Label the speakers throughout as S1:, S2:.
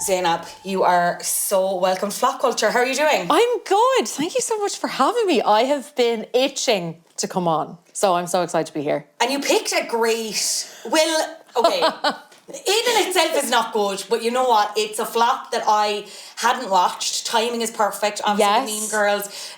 S1: Zeinab, you are so welcome to Flop Culture. How are you doing?
S2: I'm good. Thank you so much for having me. I have been itching to come on, so I'm so excited to be here.
S1: And you picked a great... Well, okay, in itself is not good, but you know what? It's a flop that I hadn't watched. Timing is perfect. Obviously, the Mean Girls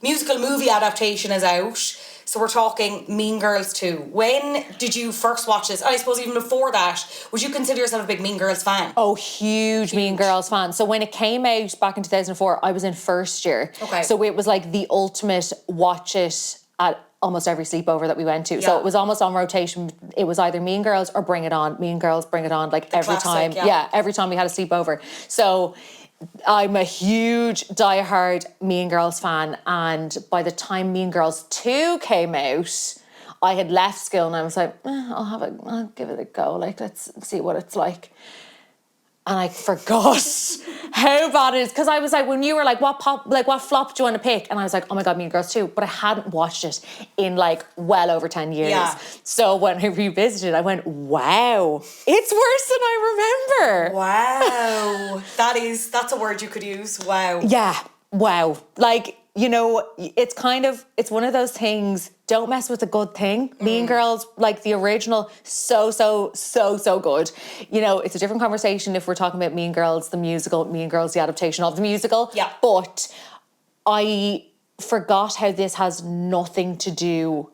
S1: musical movie adaptation is out. So we're talking Mean Girls 2. When did you first watch this? I suppose even before that, would you consider yourself a big Mean Girls fan?
S2: Oh, huge Mean Girls fan. So when it came out back in 2004, I was in first year.
S1: Okay.
S2: So it was like the ultimate watch it at almost every sleepover that we went to. Yeah. So it was almost on rotation. It was either Mean Girls or Bring It On. Mean Girls, Bring It On, like the every classic, time. Yeah, every time we had a sleepover. So I'm a huge diehard Mean Girls fan, and by the time Mean Girls 2 came out, I had left school and I was like, I'll give it a go. Like, let's see what it's like. And I forgot how bad it is, because I was like, when you were like, what flop do you want to pick? And I was like, oh my God, Mean Girls 2. But I hadn't watched it in like well over 10 years. Yeah. So when I revisited, I went, wow, it's worse than I remember.
S1: Wow. That's a word you could use. Wow.
S2: Yeah. Wow. Like, you know, it's one of those things, don't mess with a good thing. Mean Girls, like the original, so good. You know, it's a different conversation if we're talking about Mean Girls, the musical, Mean Girls, the adaptation of the musical.
S1: Yeah.
S2: But I forgot how this has nothing to do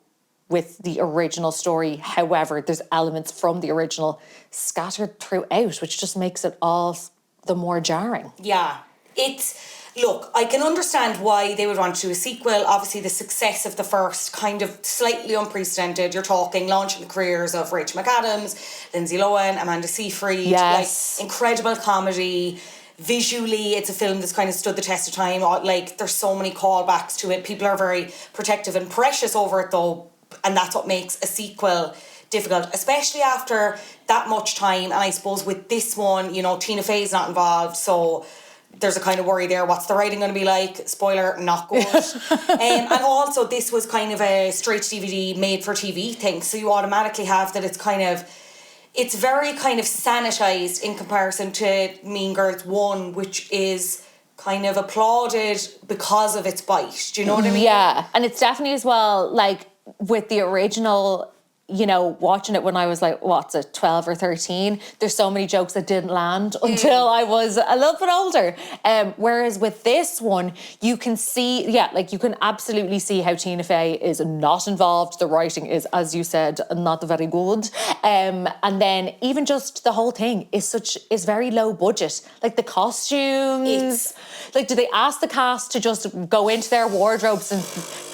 S2: with the original story. However, there's elements from the original scattered throughout, which just makes it all the more jarring.
S1: Yeah. Look, I can understand why they would want to do a sequel. Obviously, the success of the first, kind of slightly unprecedented. You're talking launching the careers of Rachel McAdams, Lindsay Lohan, Amanda Seyfried.
S2: Yes.
S1: Like, incredible comedy. Visually, it's a film that's kind of stood the test of time. Like, there's so many callbacks to it. People are very protective and precious over it, though. And that's what makes a sequel difficult, especially after that much time. And I suppose with this one, you know, Tina Fey's not involved, so there's a kind of worry there. What's the writing going to be like? Spoiler, not good. And also, this was kind of a straight-to-DVD, made-for-TV thing. So you automatically have that it's very kind of sanitised in comparison to Mean Girls 1, which is kind of applauded because of its bite. Do you know what I mean?
S2: Yeah, and it's definitely as well, like, with the original, you know, watching it when I was like, 12 or 13, there's so many jokes that didn't land until I was a little bit older. Whereas with this one, you can see, you can absolutely see how Tina Fey is not involved. The writing is, as you said, not very good. And then even just the whole thing is very low budget. Like the costumes, like, do they ask the cast to just go into their wardrobes and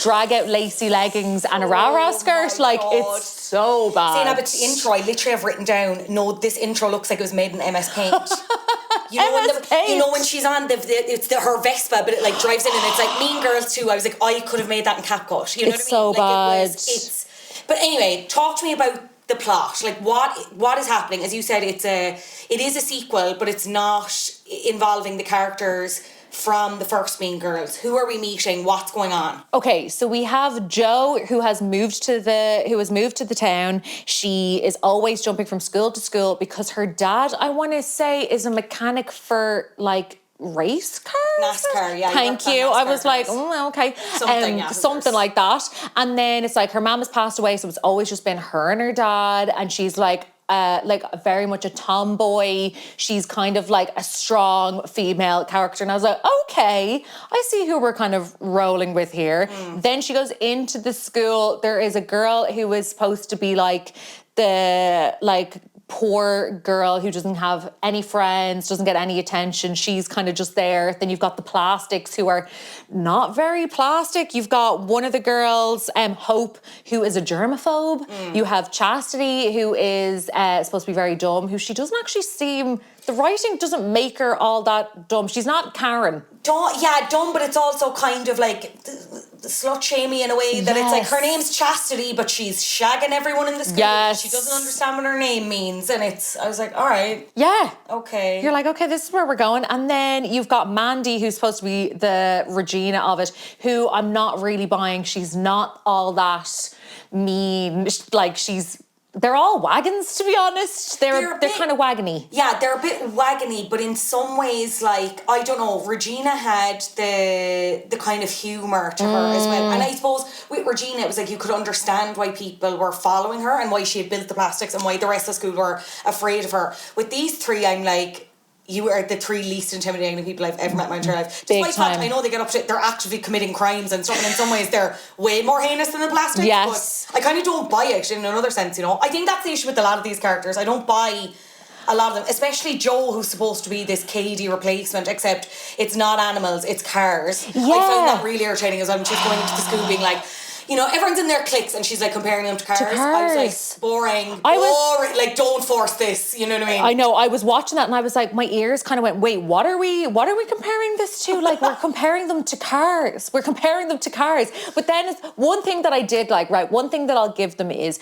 S2: drag out lacy leggings and a rah-rah skirt? Like, it's so bad.
S1: Zeinab, it's the intro. I literally have written down, no, this intro looks like it was made in MS Paint. You know when she's on her Vespa, but it like drives in and it's like Mean Girls 2. I was like, I could have made that in CapCut. You know
S2: it's
S1: what I mean?
S2: So bad.
S1: But anyway, talk to me about the plot. Like, what is happening? As you said, it is a sequel, but it's not involving the characters from the first Mean Girls. Who are we meeting? What's going on?
S2: Okay, so we have Jo, who has moved to the town. She is always jumping from school to school because her dad, I want to say, is a mechanic for like race cars.
S1: NASCAR, yeah.
S2: Thank you. I was like, okay, something like that. And then it's like her mom has passed away, so it's always just been her and her dad, and she's like very much a tomboy. She's kind of like a strong female character. And I was like, okay, I see who we're kind of rolling with here. Then she goes into the school. There is a girl who is supposed to be like the poor girl who doesn't have any friends, doesn't get any attention. She's kind of just there. Then you've got the plastics who are not very plastic. You've got one of the girls, Hope, who is a germaphobe. You have Chastity, who is supposed to be very dumb, who she doesn't actually seem... The writing doesn't make her all that dumb. She's not Karen.
S1: Dumb, but it's also kind of like the slut-shamey in a way that it's like her name's Chastity, but she's shagging everyone in the school.
S2: Yes.
S1: She doesn't understand what her name means. And I was like, all right.
S2: Yeah.
S1: Okay.
S2: You're like, okay, this is where we're going. And then you've got Mandy, who's supposed to be the Regina of it, who I'm not really buying. She's not all that mean. Like, she's they're all wagons, to be honest. They're kind of wagony.
S1: Yeah, they're a bit wagony, but in some ways, like, I don't know, Regina had the kind of humour to her as well. And I suppose with Regina, it was like you could understand why people were following her and why she had built the plastics and why the rest of school were afraid of her. With these three, I'm like, you are the three least intimidating people I've ever met in my entire life. Despite the fact, I know they get up to it, they're actively committing crimes and stuff, and in some ways they're way more heinous than the plastics.
S2: Yes.
S1: But I kind of don't buy it in another sense, you know. I think that's the issue with a lot of these characters. I don't buy a lot of them, especially Joe, who's supposed to be this Katie replacement, except it's not animals, it's cars. Yeah. I found that really irritating as well. She's going into the school being like, you know, everyone's in their cliques and she's like comparing them to cars. I was like, boring, like, don't force this, you know what I mean?
S2: I know, I was watching that and I was like, my ears kind of went, wait, what are we comparing this to? Like, we're comparing them to cars. We're comparing them to cars. But then one thing that I did like, right, one thing that I'll give them is,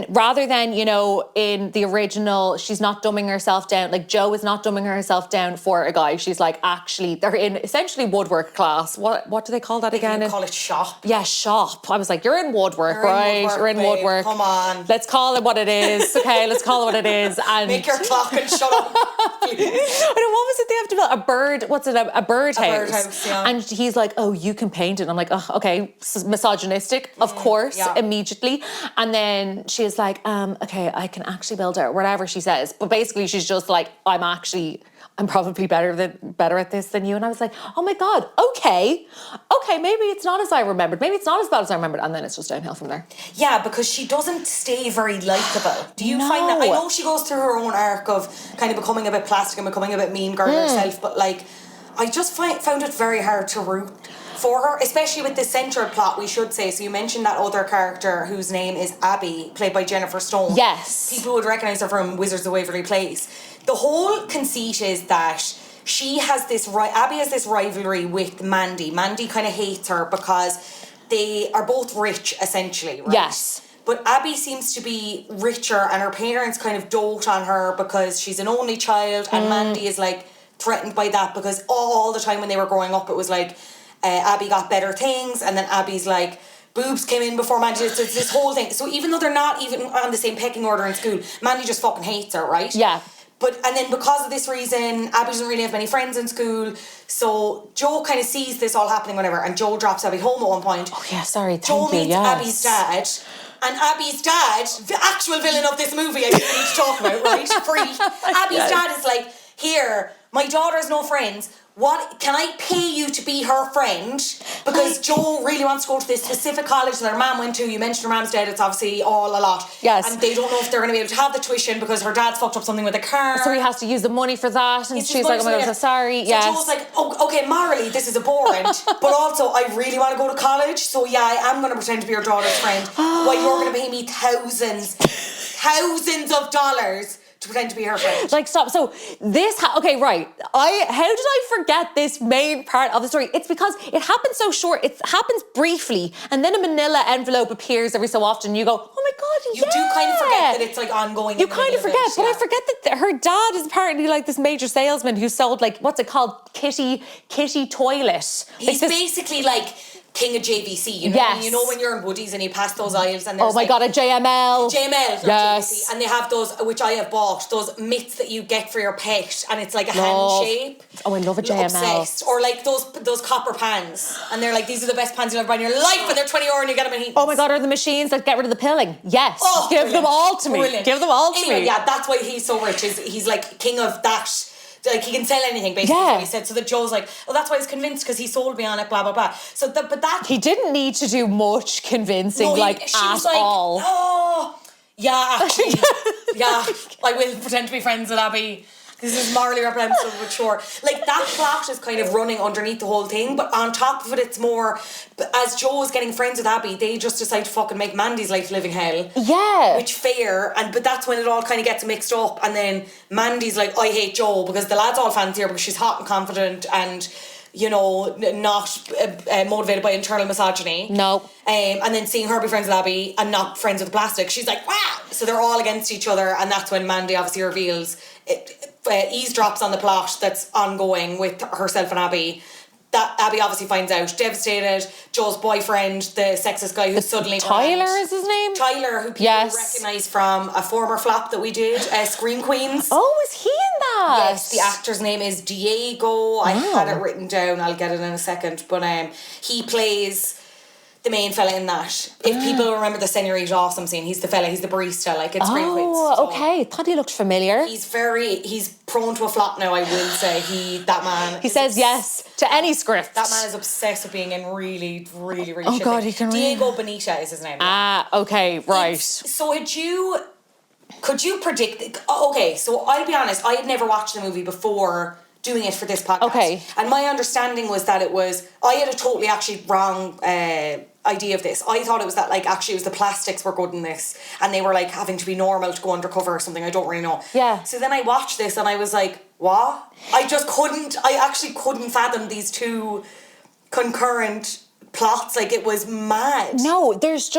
S2: rather than, you know, in the original, she's not dumbing herself down, like Jo is not dumbing herself down for a guy. She's like, actually, they're in essentially woodwork class. What do they call that again?
S1: They call it shop.
S2: Yeah, shop. I was like, you're in woodwork, right? You're in woodwork.
S1: Come on.
S2: Let's call it what it is. Okay, let's call it what it is. And
S1: make your clock and shut up, please.
S2: I know, what was it they have to build? A bird, what's it? A birdhouse. A
S1: birdhouse, yeah.
S2: And he's like, oh, you can paint it. And I'm like, oh, okay, misogynistic, of course, immediately. And then she's like, okay, I can actually build it, whatever she says. But basically she's just like, I'm probably better at this than you. And I was like, oh my God, okay, maybe it's not as I remembered. Maybe it's not as bad as I remembered. And then it's just downhill from there.
S1: Yeah, because she doesn't stay very likeable. Do you find that? I know she goes through her own arc of kind of becoming a bit plastic and becoming a bit mean girl herself, but like, I just found it very hard to root for her, especially with the central plot, we should say. So you mentioned that other character whose name is Abby, played by Jennifer Stone.
S2: Yes. People
S1: would recognise her from Wizards of Waverly Place. The whole conceit is that Abby has this rivalry with Mandy. Mandy kind of hates her because they are both rich, essentially, right?
S2: Yes.
S1: But Abby seems to be richer and her parents kind of dote on her because she's an only child, and Mandy is like threatened by that because all the time when they were growing up it was like Abby got better things, and then Abby's like, boobs came in before Mandy. It's this whole thing. So even though they're not even on the same pecking order in school, Mandy just fucking hates her, right?
S2: Yeah.
S1: And then because of this reason, Abby doesn't really have many friends in school, so Jo kind of sees this all happening whenever, and Jo drops Abby home at one point.
S2: Oh yeah, sorry,
S1: Jo meets Abby's dad, and Abby's dad, the actual villain of this movie I didn't need to talk about, right? Abby's dad is like, here, my daughter has no friends. What, can I pay you to be her friend? Because Jo really wants to go to this specific college that her mum went to. You mentioned her mum's dead, it's obviously all a lot.
S2: Yes.
S1: And they don't know if they're going to be able to have the tuition because her dad's fucked up something with a car.
S2: So he has to use the money for that, and she's like, oh my God, I'm so sorry.
S1: So Jo's like, oh, okay, morally, this is abhorrent, but also I really want to go to college, so yeah, I am going to pretend to be your daughter's friend. Why, you're going to pay me thousands of dollars to pretend to be her friend.
S2: Like, stop. So this, okay, right. How did I forget this main part of the story? It's because it happens so short. It happens briefly, and then a manila envelope appears every so often. You go, oh my God,
S1: you do kind of forget that it's like ongoing.
S2: You kind of forget, but I forget that her dad is apparently like this major salesman who sold like, what's it called? Kitty toilet.
S1: He's like basically like king of JVC, you know?
S2: Yes.
S1: You know when you're in Woodies and you pass those aisles and there's
S2: God, a JML.
S1: JML,
S2: yes.
S1: JVC, and they have those, which I have bought, those mitts that you get for your pet, and it's like a hand shape.
S2: Oh, I love a JML.
S1: Obsessed. Or like those copper pans, and they're like, these are the best pans you'll ever buy in your life, and they're €20 and you get them in heat.
S2: Oh my God, are the machines that get rid of the pilling? Yes. Oh, give them all to me.
S1: Brilliant.
S2: Give them all to me.
S1: Yeah, that's why he's so rich. He's like king of that. Like, he can sell anything, basically, what he said. So that Jo's like, oh, that's why he's convinced, because he sold me on it, blah, blah, blah. So, but that...
S2: He didn't need to do much convincing,
S1: she
S2: at
S1: was like,
S2: all.
S1: Oh, yeah, actually, yeah, I will pretend to be friends with Abby. This is morally reprehensible, but sure. Like, that plot is kind of running underneath the whole thing, but on top of it, it's more, as Jo is getting friends with Abby, they just decide to fucking make Mandy's life living hell.
S2: Yeah.
S1: Which fair, but that's when it all kind of gets mixed up, and then Mandy's like, I hate Jo, because the lads all fancy her because she's hot and confident and, you know, not motivated by internal misogyny.
S2: No.
S1: And then seeing her be friends with Abby and not friends with plastic, she's like, wow! So they're all against each other, and that's when Mandy obviously reveals, eavesdrops on the plot that's ongoing with herself and Abby, that Abby obviously finds out, devastated. Joe's boyfriend, the sexist guy who's suddenly
S2: Tyler
S1: grand.
S2: is his name?
S1: Tyler, who people recognise from a former flop that we did, Scream Queens.
S2: Oh, is he in that?
S1: Yes, the actor's name is Diego. I had it written down, I'll get it in a second. But he plays the main fella in that. If people remember the Senorita Awesome scene, he's the fella, he's the barista, like it's Scream Queens.
S2: Oh, okay. Thought he looked familiar.
S1: He's prone to a flop now, I will say. That man.
S2: He says yes to any script.
S1: That man is obsessed with being in really, really, really
S2: Oh
S1: shit
S2: God,
S1: things.
S2: he can
S1: Diego Bonita is his name.
S2: Okay, right.
S1: So could you predict, okay, so I'll be honest, I had never watched the movie before doing it for this podcast.
S2: Okay.
S1: And my understanding was that I had a totally actually wrong idea of this. I thought it was that actually it was the plastics were good in this and they were having to be normal to go undercover or something. I don't really know.
S2: Yeah.
S1: So then I watched this and I was like, what? I actually couldn't fathom these two concurrent plots. It was mad.
S2: No, there's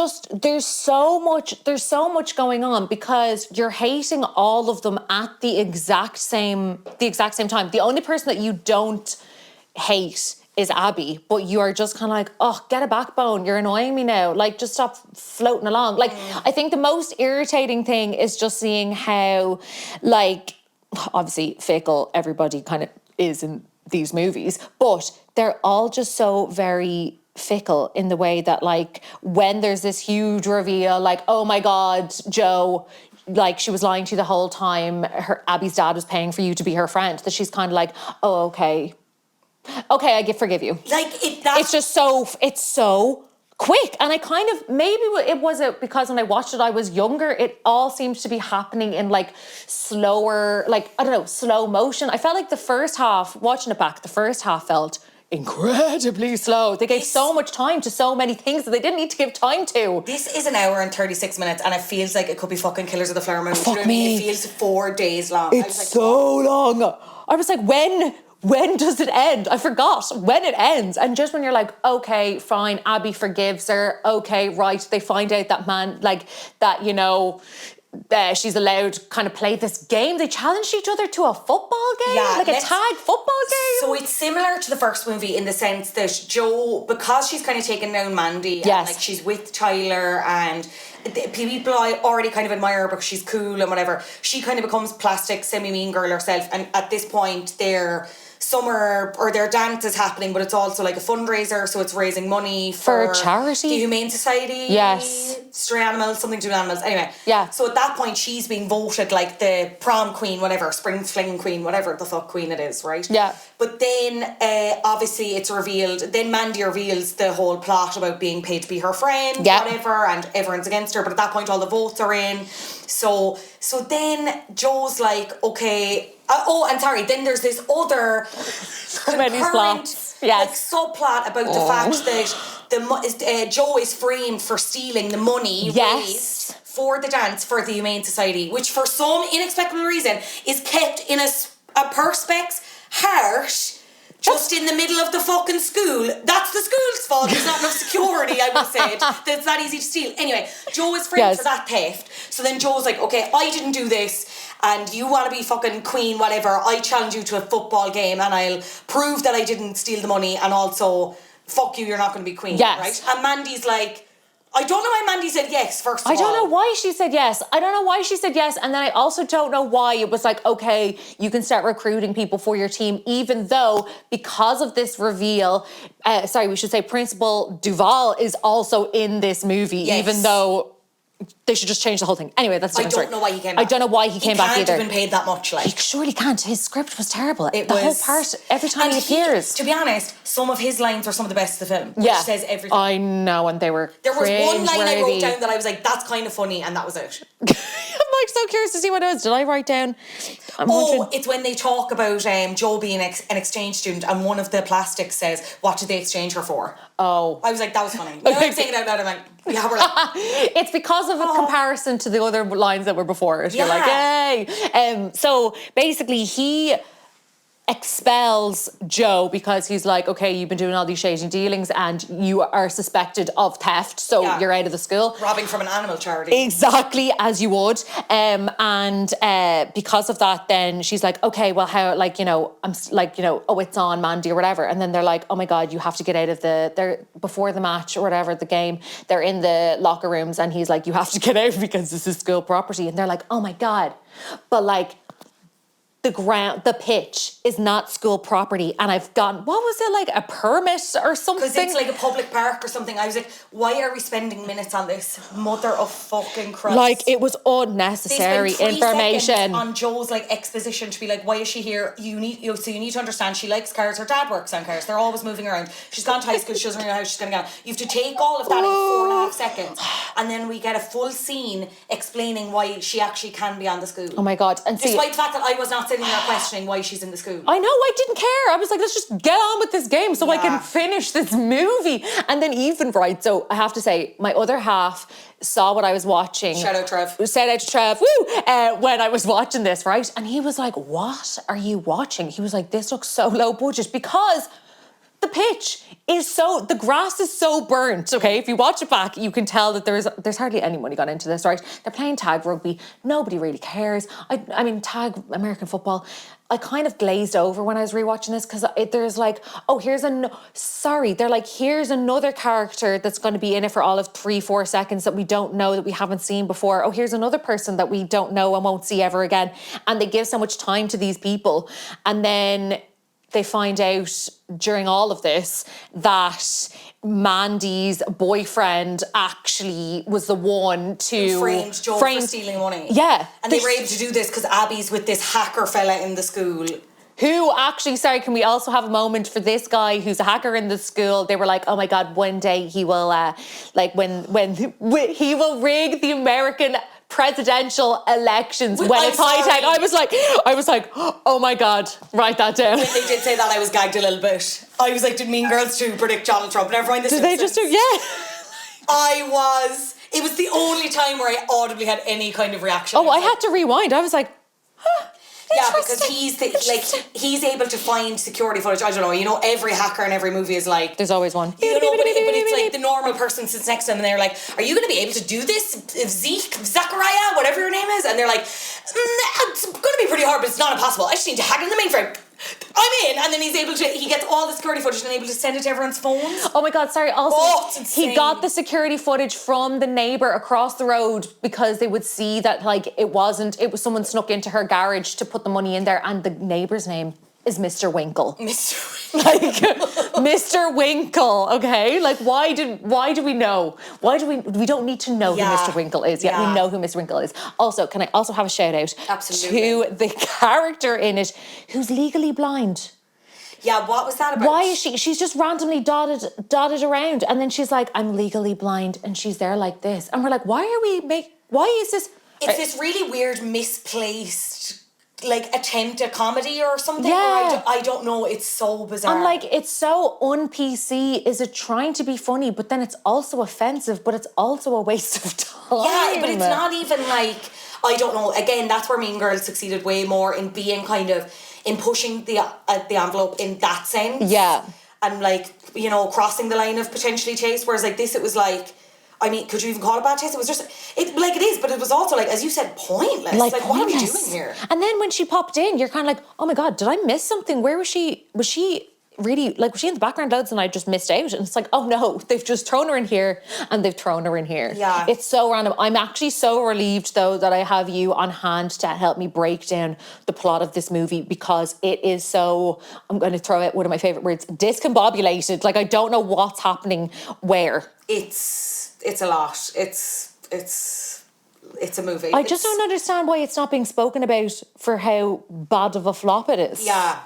S2: so much going on because you're hating all of them at the exact same time. The only person that you don't hate is Abby, but you are just kind of like, oh, get a backbone. You're annoying me now. Just stop floating along. I think the most irritating thing is just seeing how, obviously fickle everybody kind of is in these movies, but they're all just so very fickle in the way that when there's this huge reveal, oh my God, Joe, she was lying to you the whole time. Abby's dad was paying for you to be her friend. That she's kind of like, oh, okay, I forgive you. It's just it's so quick. And I kind of, maybe it was because when I watched it, I was younger, it all seems to be happening in slower, I don't know, slow motion. I felt like the first half, watching it back, the first half felt incredibly slow. They gave so much time to so many things that they didn't need to give time to.
S1: This is an hour and 36 minutes and it feels like it could be fucking Killers of the Flower Moon.
S2: Fuck me.
S1: It feels 4 days long.
S2: It's so long. I was like, when does it end? I forgot when it ends. And just when you're like, okay, fine, Abby forgives her. Okay, right. They find out that man, she's allowed to kind of play this game. They challenged each other to a football game, a tag football game.
S1: So it's similar to the first movie in the sense that Joe, because she's kind of taken down Mandy,
S2: yes,
S1: and she's with Tyler, and people I already kind of admire her because she's cool and whatever. She kind of becomes plastic, semi-mean girl herself, and at this point their dance is happening, but it's also a fundraiser, so it's raising money
S2: for charity,
S1: the Humane Society.
S2: Yes,
S1: stray animals, something to do with animals. Anyway,
S2: yeah.
S1: So at that point, she's being voted the prom queen, whatever, spring fling queen, whatever the fuck queen it is, right?
S2: Yeah.
S1: But then, obviously, it's revealed. Then Mandy reveals the whole plot about being paid to be her friend, whatever, and everyone's against her. But at that point, all the votes are in. So then Joe's like, okay. Then there's this other concurrent subplot about the fact that Joe is framed for stealing the money raised for the dance for the Humane Society, which for some inexplicable reason is kept in a perspex heart just in the middle of the fucking school. That's the school's fault. There's not enough security, I would say. That's not easy to steal. Anyway, Joe is framed for that theft. So then Joe's like, okay, I didn't do this, and you want to be fucking queen, whatever. I challenge you to a football game, and I'll prove that I didn't steal the money, and also, fuck you, you're not going to be queen, right? And Mandy's like, I don't know why Mandy said yes, first of all.
S2: I don't know why she said yes. And then I also don't know why it was like, okay, you can start recruiting people for your team, even though because of this reveal, we should say Principal Duval is also in this movie, even though they should just change the whole thing. Anyway, that's a different story.
S1: I don't know why he came back.
S2: I don't know why he came back either.
S1: He can't have been paid that much,
S2: He surely can't. His script was terrible. The whole part, every time he appears.
S1: To be honest, some of his lines were some of the best of the film.
S2: Yeah.
S1: Which says everything.
S2: I know, and they were
S1: There was one line I wrote down that I was like, that's kind of funny, and that was it.
S2: I'm so curious to see what it was. Did I write down?
S1: It's when they talk about Joe being an exchange student, and one of the plastics says, what did they exchange her for?
S2: Oh.
S1: I was like, that was funny. Now I'm saying it out loud, I'm like, yeah, we're like...
S2: It's because of a comparison to the other lines that were before it. You're like, hey. So basically expels Joe because he's like, okay, you've been doing all these shady dealings and you are suspected of theft, so you're out of the school.
S1: Robbing from an animal charity.
S2: Exactly, as you would. And because of that, then she's like, okay, well, how, like, you know, I'm like, you know, oh, it's on, Mandy, or whatever. And then they're like, oh my God, you have to get out of they're before the match or whatever, the game, they're in the locker rooms and he's like, you have to get out because this is school property. And they're like, oh my God. But like, the pitch is not school property, and I've gotten, what was it, like a permit or something?
S1: Because it's like a public park or something. I was like, why are we spending minutes on this? Mother of fucking Christ.
S2: Like, it was unnecessary information.
S1: On Joe's like exposition to be like, why is she here? So you need to understand she likes cars. Her dad works on cars. They're always moving around. She's gone to high school. She doesn't really know how she's going to get on. You have to take all of that in 4.5 seconds, and then we get a full scene explaining why she actually can be on the school.
S2: Oh my God. And
S1: despite the fact that I was not sitting there questioning why she's in the school.
S2: I know, I didn't care. I was like, let's just get on with this game so I can finish this movie. And then even, right, so I have to say, my other half saw what I was watching.
S1: Shout out Trev.
S2: Shout out to Trev, woo! When I was watching this, right? And he was like, what are you watching? He was like, this looks so low budget because the pitch is the grass is so burnt, okay? If you watch it back, you can tell that there's hardly any money gone into this, right? They're playing tag rugby. Nobody really cares. I mean, tag American football, I kind of glazed over when I was rewatching this because there's like, oh, they're like, here's another character that's going to be in it for all of 3-4 seconds that we don't know, that we haven't seen before. Oh, here's another person that we don't know and won't see ever again. And they give so much time to these people. And then they find out during all of this that Mandy's boyfriend actually was the one to
S1: framed Joe for stealing money.
S2: Yeah.
S1: And they were able to do this because Abby's with this hacker fella in the school.
S2: Who actually, sorry, can we also have a moment for this guy who's a hacker in the school? They were like, oh my God, one day he will, when he will rig the American presidential elections when it's high tech. I was like, oh my God, write that down.
S1: When they did say that, I was gagged a little bit. I was like, did Mean Girls 2 predict Donald Trump? Never mind this.
S2: Did they just do, yeah.
S1: It was the only time where I audibly had any kind of reaction.
S2: Oh, I had to rewind. I was like, huh.
S1: Yeah, because he's able to find security footage. I don't know, you know, every hacker in every movie is like...
S2: There's always one.
S1: You know, but it's like the normal person sits next to them and they're like, are you going to be able to do this? Zachariah, whatever your name is? And they're like, it's going to be pretty hard, but it's not impossible. I just need to hack in the mainframe. I'm in. And then he gets all the security footage and able to send it to everyone's phones.
S2: Oh my God, sorry. Also, he got the security footage from the neighbour across the road because they would see that, like, it was someone snuck into her garage to put the money in there, and the neighbour's name is Mr. Winkle.
S1: Mr. Winkle.
S2: Like, Mr. Winkle, okay? Like, why do we know? We don't need to know who Mr. Winkle is yet. We know who Mr. Winkle is. Also, can I also have a shout out to the character in it who's legally blind?
S1: Yeah, what was that about?
S2: Why is she's just randomly dotted around, and then she's like, I'm legally blind, and she's there like this. And we're like, why is this?
S1: It's this really weird, misplaced, like, attempt at comedy or something.
S2: Yeah.
S1: I don't know. It's so bizarre.
S2: I'm like, it's so un-PC. Is it trying to be funny, but then it's also offensive, but it's also a waste of time?
S1: Yeah, but it's not even like, I don't know. Again, that's where Mean Girls succeeded way more in being kind of, in pushing the envelope in that sense.
S2: Yeah.
S1: And like, you know, crossing the line of potentially taste. Whereas like this, it was like, I mean, could you even call it bad taste? It was just, it is, but it was also like, as you said, pointless. Like what are we doing here?
S2: And then when she popped in, you're kind of like, oh my God, did I miss something? Where was she? Was she really, like, was she in the background loads and I just missed out? And it's like, oh no, they've just thrown her in here and they've thrown her in here.
S1: Yeah.
S2: It's so random. I'm actually so relieved though that I have you on hand to help me break down the plot of this movie, because it is so, I'm going to throw out one of my favourite words, discombobulated. Like, I don't know what's happening where.
S1: It's a lot. It's a movie.
S2: I just don't understand why it's not being spoken about for how bad of a flop it is.
S1: Yeah.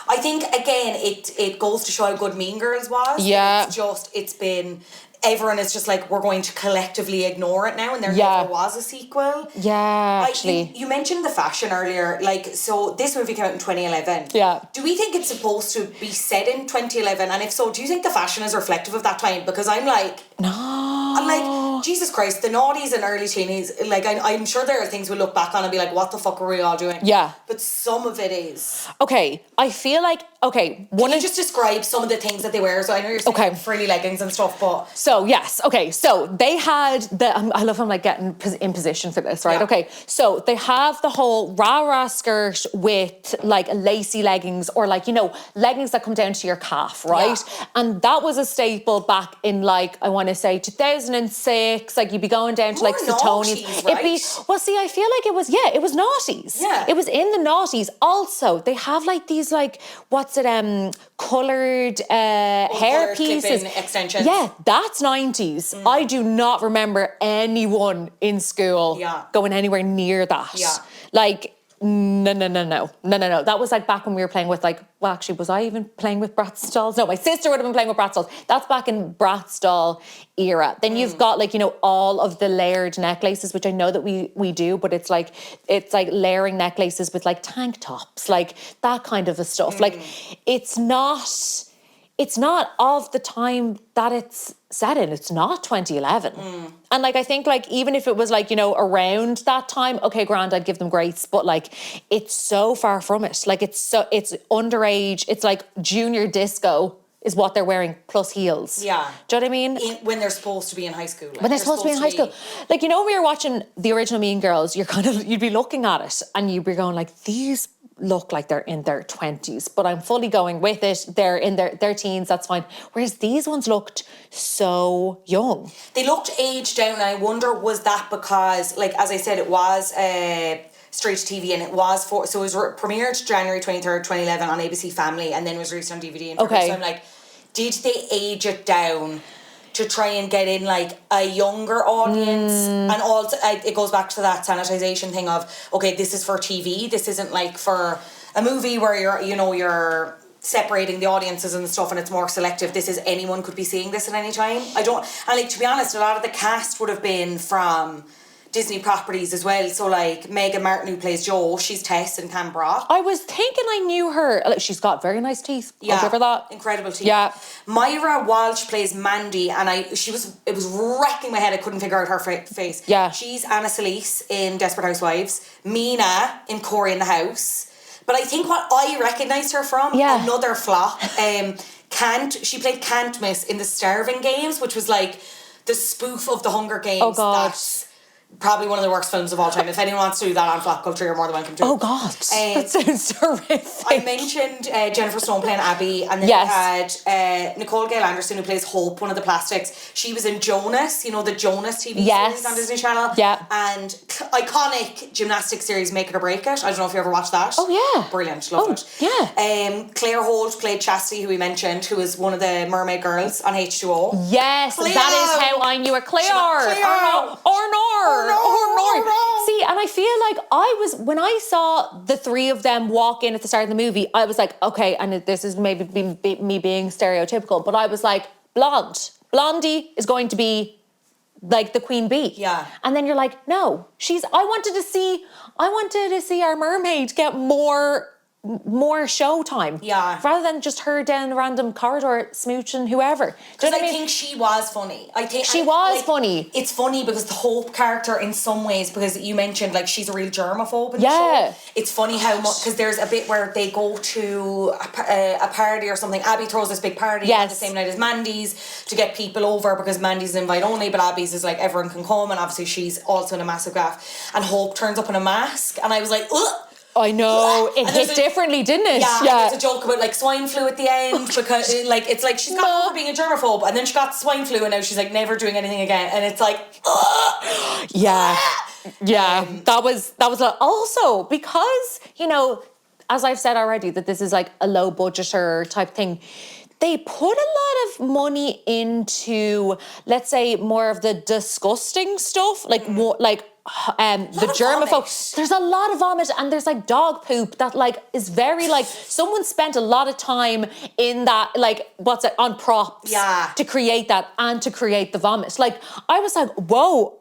S1: I think, again, it goes to show how good Mean Girls was.
S2: Yeah.
S1: It's been... Everyone is just like, we're going to collectively ignore it now, and there never was a sequel.
S2: Yeah, actually.
S1: You mentioned the fashion earlier. Like, so this movie came out in 2011.
S2: Yeah.
S1: Do we think it's supposed to be set in 2011? And if so, do you think the fashion is reflective of that time? Because I'm like...
S2: No.
S1: I'm like, Jesus Christ, the noughties and early teenies, like, I'm sure there are things we look back on and be like, what the fuck were we all doing?
S2: Yeah.
S1: But some of it is.
S2: Okay, I feel like,
S1: Can you just describe some of the things that they wear? So I know you're saying like frilly leggings and stuff, but...
S2: So, yes, okay, so they had I love I'm like getting in position for this, right? Yeah. Okay, so they have the whole rah-rah skirt with like lacy leggings or like, you know, leggings that come down to your calf, right? Yeah. And that was a staple back in like, I want to say 2006, like you'd be going down to like Satoni's.
S1: Right?
S2: Well, see, I feel like it was noughties.
S1: Yeah.
S2: It was in the noughties. Also, they have like these like, coloured hair pieces.
S1: Extensions.
S2: Yeah, that's 90s. I do not remember anyone in school going anywhere near that.
S1: Yeah.
S2: Like, no. That was like back when we were playing with like, well, actually, was I even playing with Bratz dolls? No, my sister would have been playing with Bratz dolls. That's back in Bratz doll era. Then you've got like, you know, all of the layered necklaces, which I know that we do, but it's like layering necklaces with like tank tops, like that kind of a stuff. Like it's not of the time that it's set in. It's not 2011. And like, I think like, even if it was like, you know, around that time, okay, grand, I'd give them grace. But like, it's so far from it. Like it's underage. It's like junior disco is what they're wearing plus heels.
S1: Yeah.
S2: Do you know what I mean?
S1: When they're supposed to be in high school. Like,
S2: when they're supposed to be in high school. Like, you know, when we were watching the original Mean Girls, you'd be looking at it and you'd be going like, these look like they're in their 20s, but I'm fully going with it. They're in their teens, that's fine. Whereas these ones looked so young.
S1: They looked aged down, and I wonder, was that because, like, as I said, it was straight to TV, and it was so it was premiered January 23rd, 2011 on ABC Family, and then was released on DVD and February. So I'm like, did they age it down to try and get in like a younger audience? And also it goes back to that sanitization thing of, okay, this is for TV, this isn't like for a movie where you're separating the audiences and stuff, and it's more selective. This is, anyone could be seeing this at any time. And like, to be honest, a lot of the cast would have been from Disney properties as well. So like Megan Martin, who plays Jo, she's Tess in Camp Rock.
S2: I was thinking I knew her. She's got very nice teeth.
S1: Yeah,
S2: I'll give her that.
S1: Incredible teeth.
S2: Yeah.
S1: Myra Walsh plays Mandy, and it was wrecking my head. I couldn't figure out her face.
S2: Yeah.
S1: She's Anna Solis in Desperate Housewives. Mina in Corey in the House. But I think what I recognised her from, another flop. She played Can't Miss in the Starving Games, which was like the spoof of the Hunger Games.
S2: Oh God.
S1: Probably one of the worst films of all time. If anyone wants to do that on Flop Culture, you're more than welcome to.
S2: Oh God, that sounds horrific.
S1: I mentioned Jennifer Stone playing Abby, and then we had Nicole Gail Anderson, who plays Hope, one of the plastics. She was in Jonas, you know, the Jonas TV series on Disney Channel.
S2: Yeah.
S1: And iconic gymnastics series Make It or Break It. I don't know if you ever watched that.
S2: Oh yeah.
S1: Brilliant, loved it.
S2: Yeah.
S1: Claire Holt played Chastity, who we mentioned, who was one of the mermaid girls on H2O.
S2: Yes,
S1: Cleo.
S2: That is how I knew her. Claire. Or no. See, and I feel like when I saw the three of them walk in at the start of the movie, I was like, okay, and this is maybe me being stereotypical, but I was like, Blondie is going to be like the queen bee.
S1: Yeah.
S2: And then you're like, no, I wanted to see our mermaid get more showtime.
S1: Yeah.
S2: Rather than just her down a random corridor smooching whoever.
S1: Because I think she was funny.
S2: She was funny.
S1: It's funny because the Hope character, in some ways, because you mentioned like she's a real germaphobe in the show. It's funny how much, because there's a bit where they go to a party or something. Abby throws this big party on the same night as Mandy's to get people over, because Mandy's invite only, but Abby's is like everyone can come, and obviously she's also in a massive gaff. And Hope turns up in a mask, and I was like, ugh.
S2: I know, it hit differently, didn't it?
S1: Yeah. There's a joke about like swine flu at the end, because like it's like she's got over being a germaphobe, and then she got swine flu, and now she's like never doing anything again, and it's like, ugh.
S2: That was also because, you know, as I've said already, that this is like a low budgeter type thing. They put a lot of money into, let's say, more of the disgusting stuff, like more like the germaphobe. There's a lot of vomit, and there's like dog poop that like is very like, someone spent a lot of time in that, like, on props to create that and to create the vomit. Like, I was like, whoa,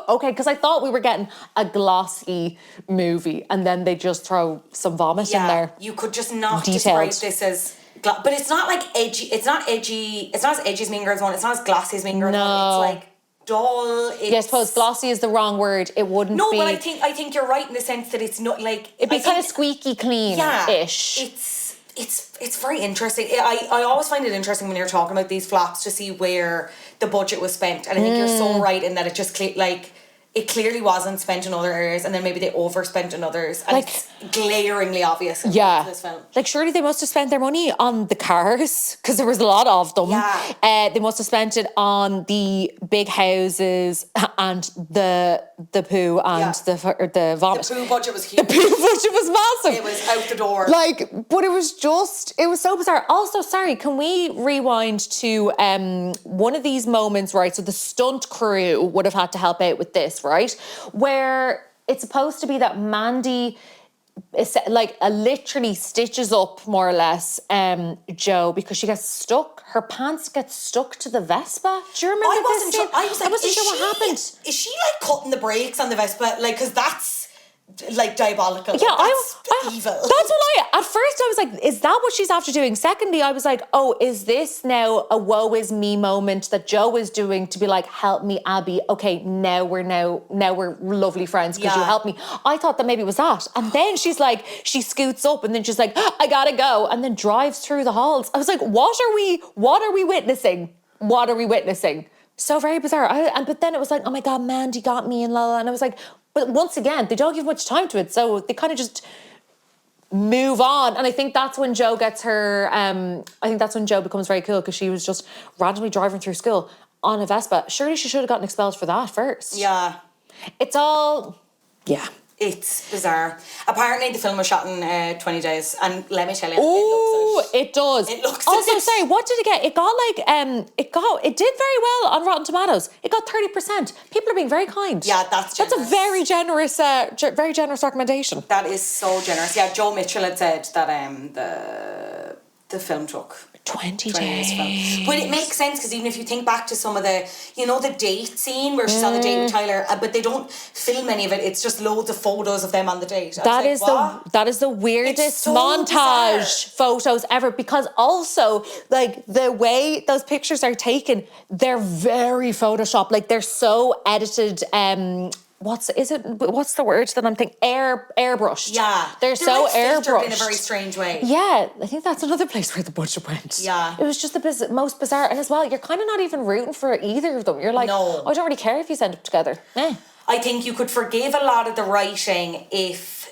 S2: okay, because I thought we were getting a glossy movie, and then they just throw some vomit in there.
S1: You could just not describe this as, but it's not like edgy. It's not edgy. It's not as edgy as Mean Girls one. It's not as glossy as Mean Girls one. It's like dull.
S2: I suppose glossy is the wrong word. It wouldn't be...
S1: No, but I think you're right in the sense that it's not like...
S2: It'd be kind of squeaky clean-ish.
S1: Yeah, it's very interesting. I always find it interesting when you're talking about these flops to see where the budget was spent. And I think you're so right in that it just, like... It clearly wasn't spent in other areas, and then maybe they overspent in others. And like, it's glaringly obvious in this film.
S2: Like, surely they must have spent their money on the cars, because there was a lot of them.
S1: Yeah.
S2: They must have spent it on the big houses and the poo and the vomit.
S1: The poo budget was huge.
S2: The poo budget was massive.
S1: It was out the door.
S2: Like, but it was so bizarre. Also, sorry, can we rewind to one of these moments, right? So the stunt crew would have had to help out with this, right? Where it's supposed to be that Mandy is like literally stitches up more or less Jo because she gets stuck. Her pants get stuck to the Vespa. Do you remember this scene?
S1: I wasn't sure what happened. Is she like cutting the brakes on the Vespa? Like, because that's like diabolical.
S2: Yeah,
S1: that's evil.
S2: That's what at first I was like, is that what she's after doing? Secondly, I was like, oh, is this now a woe is me moment that Jo is doing to be like, help me, Abby. Okay, now we're lovely friends because you helped me. I thought that maybe it was that. And then she's like, she scoots up and then she's like, I gotta go, and then drives through the halls. I was like, what are we witnessing? What are we witnessing? So very bizarre. But then it was like, oh my God, Mandy got me and la la. And I was like, but once again, they don't give much time to it. So they kind of just move on. And I think that's when Jo gets her, I think that's when Jo becomes very cool because she was just randomly driving through school on a Vespa. Surely she should have gotten expelled for that first.
S1: Yeah.
S2: It's all, yeah.
S1: It's bizarre. Apparently, the film was shot in 20 days, and let me tell you,
S2: it does.
S1: It looks.
S2: Also, sorry, what did it get? It got like it did very well on Rotten Tomatoes. It got 30%. People are being very kind.
S1: Yeah, that's generous.
S2: That's a very generous recommendation.
S1: That is so generous. Yeah, Joe Mitchell had said that the film took
S2: 20 days.
S1: But it makes sense because even if you think back to some of the, the date scene where she's on the date with Tyler, but they don't film any of it. It's just loads of photos of them on the date. That
S2: is the weirdest montage photos ever, because also like the way those pictures are taken, they're very Photoshopped. Like they're so edited. What's the word that I'm thinking? Airbrushed.
S1: Yeah.
S2: They're so airbrushed.
S1: In a very strange way.
S2: Yeah, I think that's another place where the budget went.
S1: Yeah.
S2: It was just the most bizarre. And as well, you're kind of not even rooting for either of them. You're like, no. I don't really care if you end up together.
S1: I think you could forgive a lot of the writing if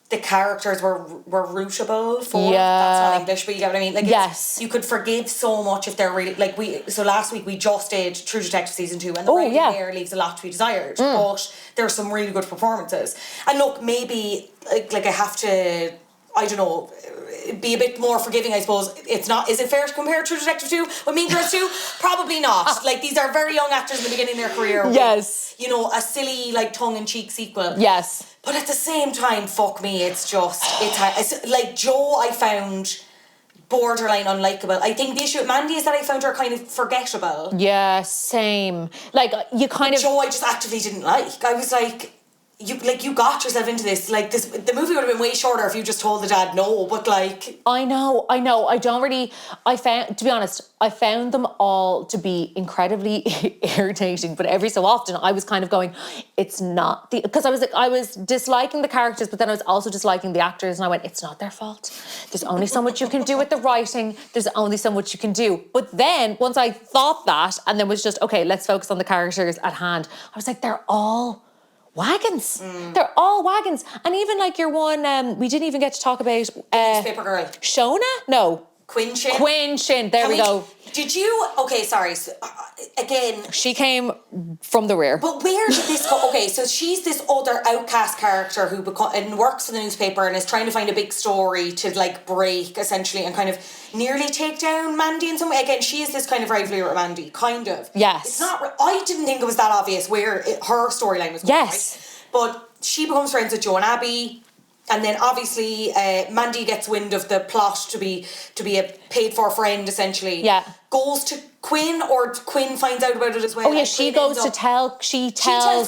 S1: the characters were rootable for. That's not English, but you get what I mean. Like, yes, you could forgive so much if they're really like So last week we just did True Detective season 2, and the writing there leaves a lot to be desired. But there's some really good performances. And look, maybe like I have to, I don't know, be a bit more forgiving, I suppose. It's not. Is it fair to compare True Detective 2 with Mean Girls 2? Probably not. Like, these are very young actors in the beginning of their career.
S2: Yes.
S1: With, a silly, like, tongue-in-cheek sequel.
S2: Yes.
S1: But at the same time, fuck me, it's like Jo, I found borderline unlikable. I think the issue with Mandy is that I found her kind of forgettable.
S2: Yeah, same. Like, you kind of...
S1: Jo, I just actively didn't like. I was like... You got yourself into this. Like, the movie would have been way shorter if you just told the dad no, but like...
S2: I know. I don't really... to be honest, I found them all to be incredibly irritating, but every so often I was kind of going, it's not the... Because I was disliking the characters, but then I was also disliking the actors, and I went, it's not their fault. There's only so much you can do with the writing. There's only so much you can do. But then, once I thought that, and then was just, okay, let's focus on the characters at hand, I was like, they're all... wagons. They're all wagons. And even like your one, we didn't even get to talk about...
S1: newspaper girl.
S2: Shona? No. Quinchin. There we go.
S1: Did you... Okay, sorry. So, again...
S2: She came from the rear.
S1: But where did this go? Okay, so she's this other outcast character who works for the newspaper and is trying to find a big story to like break, essentially, and kind of nearly take down Mandy in some way. Again, she is this kind of rivalry with Mandy, kind of.
S2: Yes.
S1: It's not... I didn't think it was that obvious where her storyline was going,
S2: yes.
S1: Right? But she becomes friends with Jo and Abby. And then obviously Mandy gets wind of the plot to be a paid for friend, essentially.
S2: Yeah.
S1: Goes to Quinn, or Quinn finds out about it as well.
S2: Oh yeah, she tells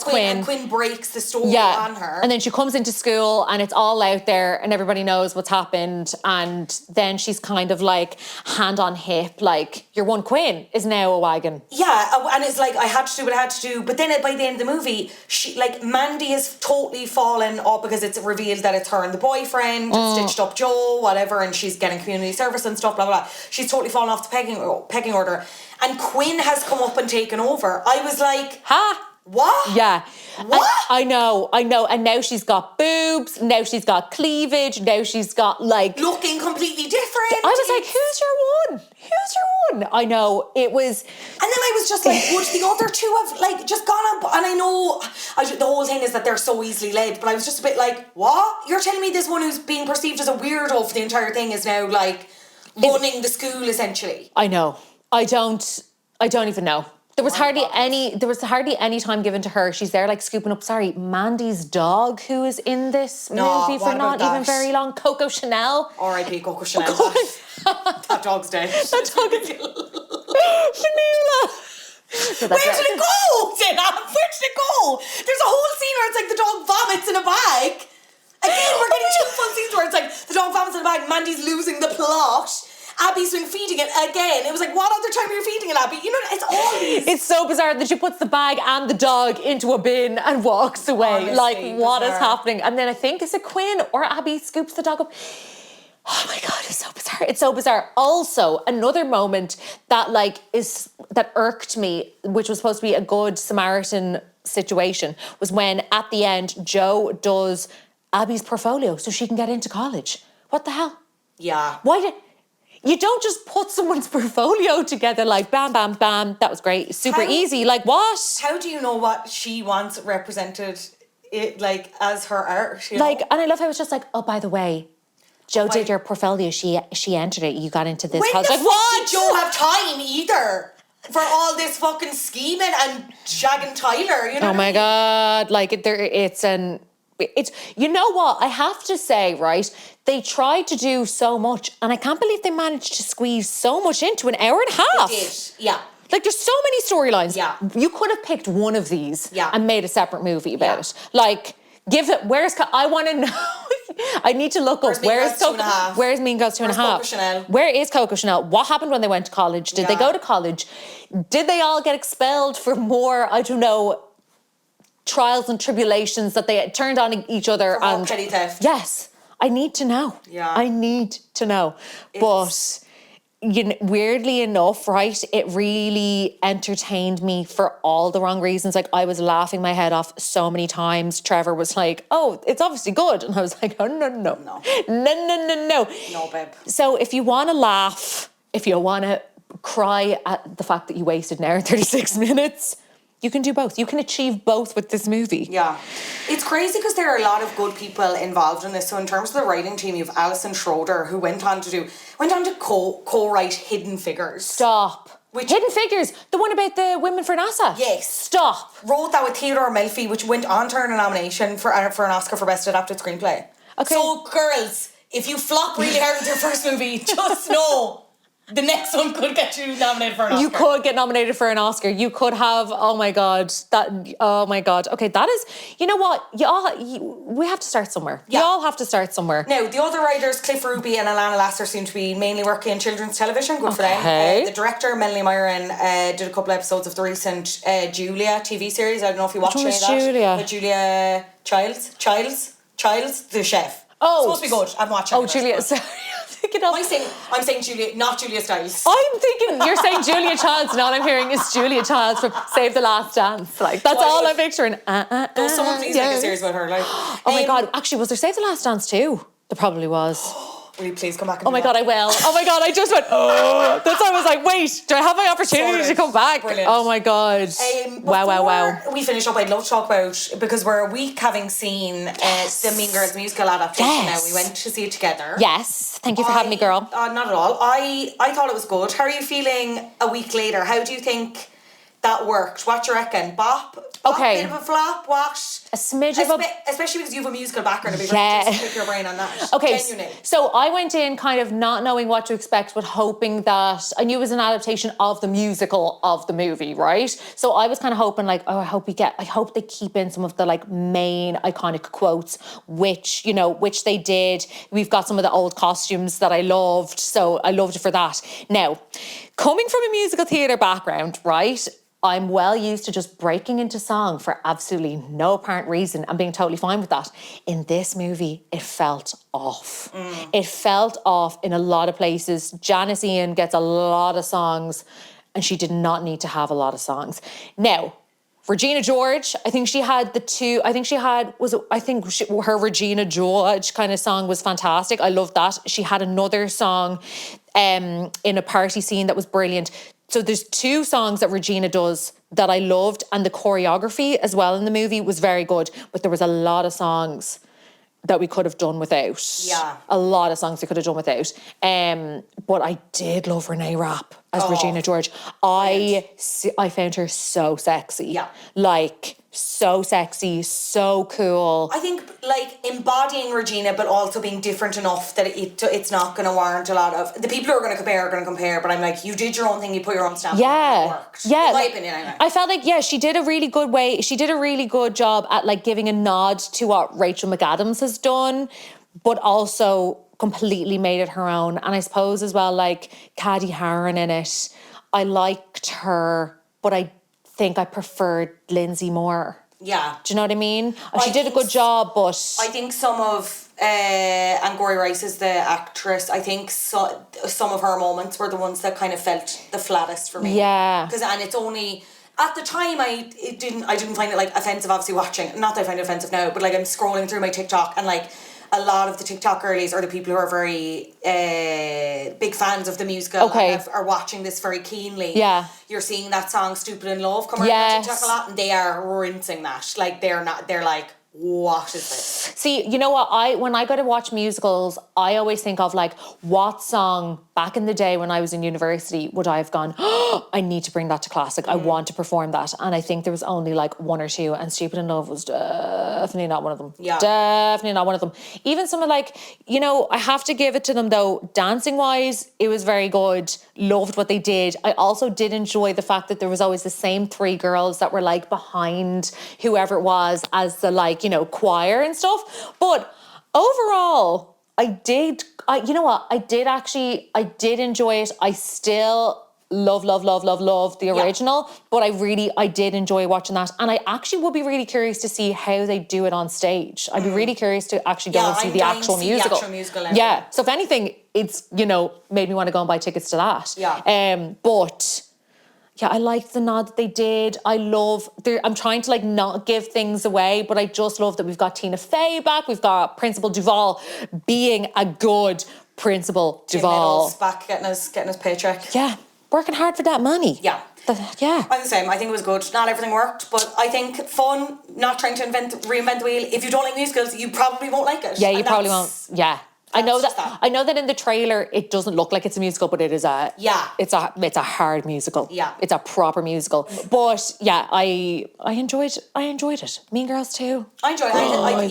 S2: Quinn.
S1: And Quinn breaks the story on her.
S2: And then she comes into school and it's all out there and everybody knows what's happened, and then she's kind of like hand on hip, like, your one Quinn is now a wagon.
S1: Yeah, and it's like, I had to do what I had to do. But then by the end of the movie, she, like, Mandy has totally fallen off because it's revealed that it's her and the boyfriend, stitched up Joe, whatever, and she's getting community service and stuff, blah, blah, blah. She's totally fallen off the pecking order. And Quinn has come up and taken over. I was like, what?
S2: Yeah.
S1: What?
S2: I know. And now she's got boobs, now she's got cleavage, now she's got, like...
S1: looking completely different.
S2: I was like, who's your one? I know, it was...
S1: And then I was just like, would the other two have, like, just gone up? And I know the whole thing is that they're so easily led, but I was just a bit like, what? You're telling me this one who's being perceived as a weirdo for the entire thing is now, like, running the school, essentially?
S2: I know. I don't even know. There was hardly any time given to her. She's there like scooping up, Mandy's dog, who is in this movie for not even very long. Coco Chanel.
S1: R.I.P. Coco Chanel. That dog's dead.
S2: That dog is... Fionnuala.
S1: Where did it go, Zeinab? Where did it go? There's a whole scene where it's like the dog vomits in a bag. Again, we're getting two fun scenes where it's like the dog vomits in a bag, Mandy's losing the plot. Abby's been feeding it again. It was like, what other time are you feeding it, Abby? You know, it's always...
S2: It's so bizarre that she puts the bag and the dog into a bin and walks away.
S1: Honestly,
S2: like, what is happening? And then I think, is it Quinn or Abby scoops the dog up? Oh my God, it's so bizarre. It's so bizarre. Also, another moment that that irked me, which was supposed to be a good Samaritan situation, was when at the end, Joe does Abby's portfolio so she can get into college. What the hell?
S1: Yeah.
S2: You don't just put someone's portfolio together like bam, bam, bam. That was great. Super easy. Like, what?
S1: How do you know what she wants represented, as her art? You know?
S2: And I love how it's just like, oh, by the way, Joe did your portfolio. She entered it. You got into this house.
S1: When the fuck did Joe have time either for all this fucking scheming and shagging Tyler? You know?
S2: Oh my God! It's you know what I have to say, right? They tried to do so much, and I can't believe they managed to squeeze so much into an hour and a half.
S1: They did, yeah.
S2: Like, there's so many storylines.
S1: Yeah.
S2: You could have picked one of these and made a separate movie about it. Like, I want to know. I need to look up. Where's Mean Girls 2.5?
S1: Coco Chanel?
S2: Where is Coco Chanel? What happened when they went to college? Did they go to college? Did they all get expelled for more, I don't know, trials and tribulations that they turned on each other?
S1: For more petty theft.
S2: Yes. I need to know.
S1: Yeah.
S2: I need to know. But weirdly enough, right, it really entertained me for all the wrong reasons. Like, I was laughing my head off so many times. Trevor was like, oh, it's obviously good. And I was like, oh, no.
S1: No, babe.
S2: So if you want to laugh, if you want to cry at the fact that you wasted an hour and 36 minutes... you can do both. You can achieve both with this movie.
S1: Yeah. It's crazy because there are a lot of good people involved in this. So in terms of the writing team, you have Alison Schroeder, who went on to co-write Hidden Figures.
S2: Stop. Hidden Figures, the one about the women for NASA.
S1: Yes.
S2: Stop.
S1: Wrote that with Theodore Melfi, which went on to earn a nomination for an Oscar for Best Adapted Screenplay. Okay. So, girls, if you flop really hard with your first movie, just know... the next one could get you nominated for an Oscar.
S2: You could get nominated for an Oscar. You could have, oh my God. Okay, that is, you know what? We have to start somewhere. Yeah. You all have to start somewhere.
S1: Now, the other writers, Cliff Ruby and Alana Lasser, seem to be mainly working in children's television. Good for them. The director, Melanie Myron, did a couple episodes of the recent Julia TV series. I don't know if you watched any of that.
S2: Julia?
S1: Julia Childs, the chef.
S2: Oh.
S1: It's supposed to be good. I'm watching.
S2: Oh, Julia, sorry.
S1: I'm saying Julia, not Julia Stiles.
S2: I'm thinking you're saying Julia Childs, and all I'm hearing is Julia Childs from Save the Last Dance. Like, that's all I'm picturing.
S1: Someone please make a series about her. Like,
S2: oh my God! Actually, was there Save the Last Dance too? There probably was.
S1: Will you please come back? And
S2: oh my God, I will. Oh my God, I just went. Oh, that's why I was like, wait, do I have my opportunity to come back?
S1: Brilliant.
S2: Oh my God! Wow!
S1: We finish up. I'd love to talk about, because we're a week having seen the Mean Girls musical adaptation.
S2: Yes.
S1: Now we went to see it together.
S2: Yes, thank you for having me, girl.
S1: Not at all. I thought it was good. How are you feeling a week later? How do you think that worked. What do you reckon? Bop?
S2: Okay.
S1: Bit of a flop? What?
S2: A smidge of a...
S1: Especially because you have a musical background. It'd be great just to pick your brain on that.
S2: Okay,
S1: genuinely.
S2: so I went in kind of not knowing what to expect, but hoping that... I knew it was an adaptation of the musical of the movie, right? So I was kind of hoping like, oh, I hope they keep in some of the like main iconic quotes, which they did. We've got some of the old costumes that I loved, so I loved it for that. Now, coming from a musical theatre background, right, I'm well used to just breaking into song for absolutely no apparent reason and being totally fine with that. In this movie, it felt off. It felt off in a lot of places. Janice Ian gets a lot of songs and she did not need to have a lot of songs. Now, Regina George, I think her Regina George kind of song was fantastic. I loved that. She had another song in a party scene that was brilliant. So there's 2 songs that Regina does that I loved, and the choreography as well in the movie was very good. But there was a lot of songs that we could have done without.
S1: Yeah.
S2: A lot of songs we could have done without. But I did love Renee Rapp as Regina George. I found her so sexy.
S1: Yeah.
S2: Like, so sexy, so cool.
S1: I think, like, embodying Regina, but also being different enough that it's not going to warrant a lot of... The people who are going to compare, but I'm like, you did your own thing, you put your own stamp on it, and it worked.
S2: Yeah.
S1: In my opinion, anyway.
S2: I felt like, she did a really good job at, like, giving a nod to what Rachel McAdams has done, but also completely made it her own. And I suppose as well, like, Caddy Harron in it, I liked her, but I think I preferred Lindsay more.
S1: Yeah.
S2: Do you know what I mean? She did a good job, but...
S1: I think some of Angourie Rice is the actress. I think some of her moments were the ones that kind of felt the flattest for me.
S2: Yeah.
S1: And it's only... At the time, I didn't find it, like, offensive, obviously, watching. Not that I find it offensive now, but, like, I'm scrolling through my TikTok and, like, a lot of the TikTok girlies are the people who are very big fans of the musical and are watching this very keenly.
S2: Yeah.
S1: You're seeing that song Stupid in Love come around on TikTok a lot, and they are rinsing that. Like, they're like, what is this?
S2: See, you know what? When I go to watch musicals, I always think of like, what song back in the day when I was in university would I have gone, oh, I need to bring that to classic. I want to perform that. And I think there was only like 1 or 2, and Stupid in Love was definitely not one of them.
S1: Yeah.
S2: Definitely not one of them. Even some of like, I have to give it to them though, dancing wise, it was very good. Loved what they did. I also did enjoy the fact that there was always the same 3 girls that were like behind whoever it was as the like, choir and stuff. But overall, I did enjoy it. I still love the original, but I did enjoy watching that. And I actually would be really curious to see how they do it on stage. I'd be really curious to actually go and see the actual musical. Yeah. So if anything, it's, made me want to go and buy tickets to that.
S1: Yeah.
S2: But yeah, I liked the nod that they did. I'm trying to like not give things away, but I just love that we've got Tina Fey back. We've got Principal Duval being a good Principal Duval.
S1: Jim Meadows back getting his paycheck.
S2: Yeah, working hard for that money.
S1: Yeah.
S2: Yeah.
S1: I'm the same. I think it was good. Not everything worked, but I think fun, not trying to reinvent the wheel. If you don't like musicals, you probably won't like it.
S2: Yeah, you probably won't. Yeah. I know that in the trailer it doesn't look like it's a musical, but it is it's a hard musical.
S1: Yeah.
S2: It's a proper musical. But yeah, I enjoyed it. Mean Girls too.
S1: I enjoyed it. I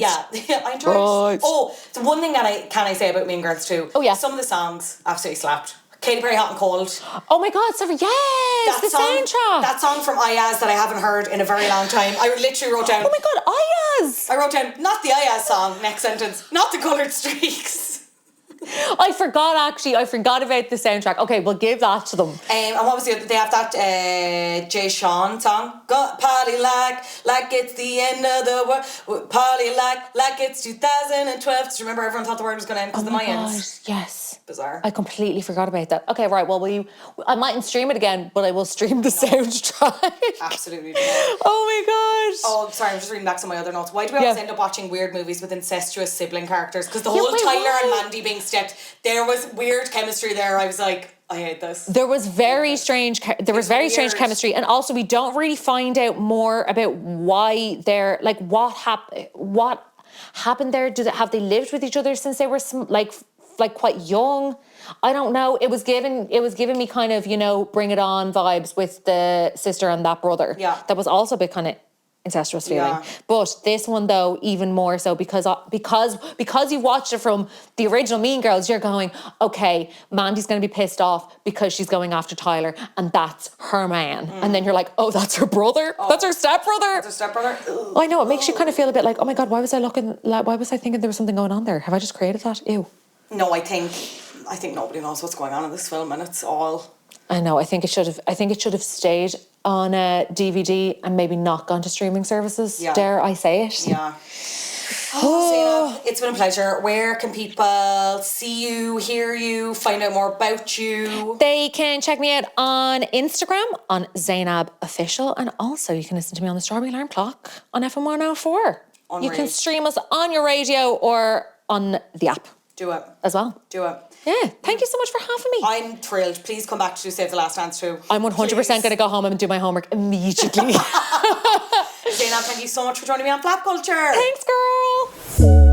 S1: enjoyed it. Oh, the one thing that I say about Mean Girls too.
S2: Oh yeah.
S1: Some of the songs absolutely slapped. Katy Perry, Hot and Cold.
S2: Oh my God, sorry, yes, soundtrack.
S1: That song from Ayaz that I haven't heard in a very long time. I literally wrote down...
S2: Oh my God, Ayaz!
S1: I wrote down, not the Ayaz song, next sentence, not the Coloured Streaks.
S2: I forgot about the soundtrack. Okay, we'll give that to them.
S1: And what was the other? They have that Jay Sean song. Go party like it's the end of the world. Party like it's 2012. Do you remember everyone thought the world was going to end because of the Mayans?
S2: Yes.
S1: Bizarre.
S2: I completely forgot about that. Okay, right. Well, I mightn't stream it again, but I will stream the soundtrack.
S1: Absolutely.
S2: Oh my gosh.
S1: Oh, sorry. I'm just reading back some of my other notes. Why do we always end up watching weird movies with incestuous sibling characters? Because the whole Tyler and Mandy being stepped, there was weird chemistry there. I was like, I hate this.
S2: There was very strange chemistry, and also we don't really find out more about why they're like what happened there. Have they lived with each other since they were 15 like quite young. I don't know. It was giving me kind of, you know, Bring It On vibes with the sister and that brother.
S1: Yeah.
S2: That was also a bit kind of incestuous feeling.
S1: Yeah.
S2: But this one though, even more so because you watched it from the original Mean Girls, you're going, okay, Mandy's going to be pissed off because she's going after Tyler and that's her man. And then you're like, oh, that's her brother? Oh, that's her stepbrother?
S1: That's her stepbrother?
S2: I know, it makes you kind of feel a bit like, oh my God, why was I thinking there was something going on there? Have I just created that? Ew.
S1: No, I think nobody knows what's going on in this film, and it's all...
S2: I know. I think it should have stayed on a DVD and maybe not gone to streaming services.
S1: Yeah.
S2: Dare I say it?
S1: Yeah. Oh, Zeinab, it's been a pleasure. Where can people see you, hear you, find out more about you?
S2: They can check me out on Instagram on Zeinab Official, and also you can listen to me on the Strawberry Alarm Clock on FM 104. You can stream us on your radio or on the app.
S1: Do it.
S2: As well.
S1: Do it.
S2: Yeah, thank you so much for having me.
S1: I'm thrilled. Please come back to Save the Last Dance too.
S2: I'm 100% going to go home and do my homework immediately.
S1: Zeinab, thank you so much for joining me on Flap Culture.
S2: Thanks, girl.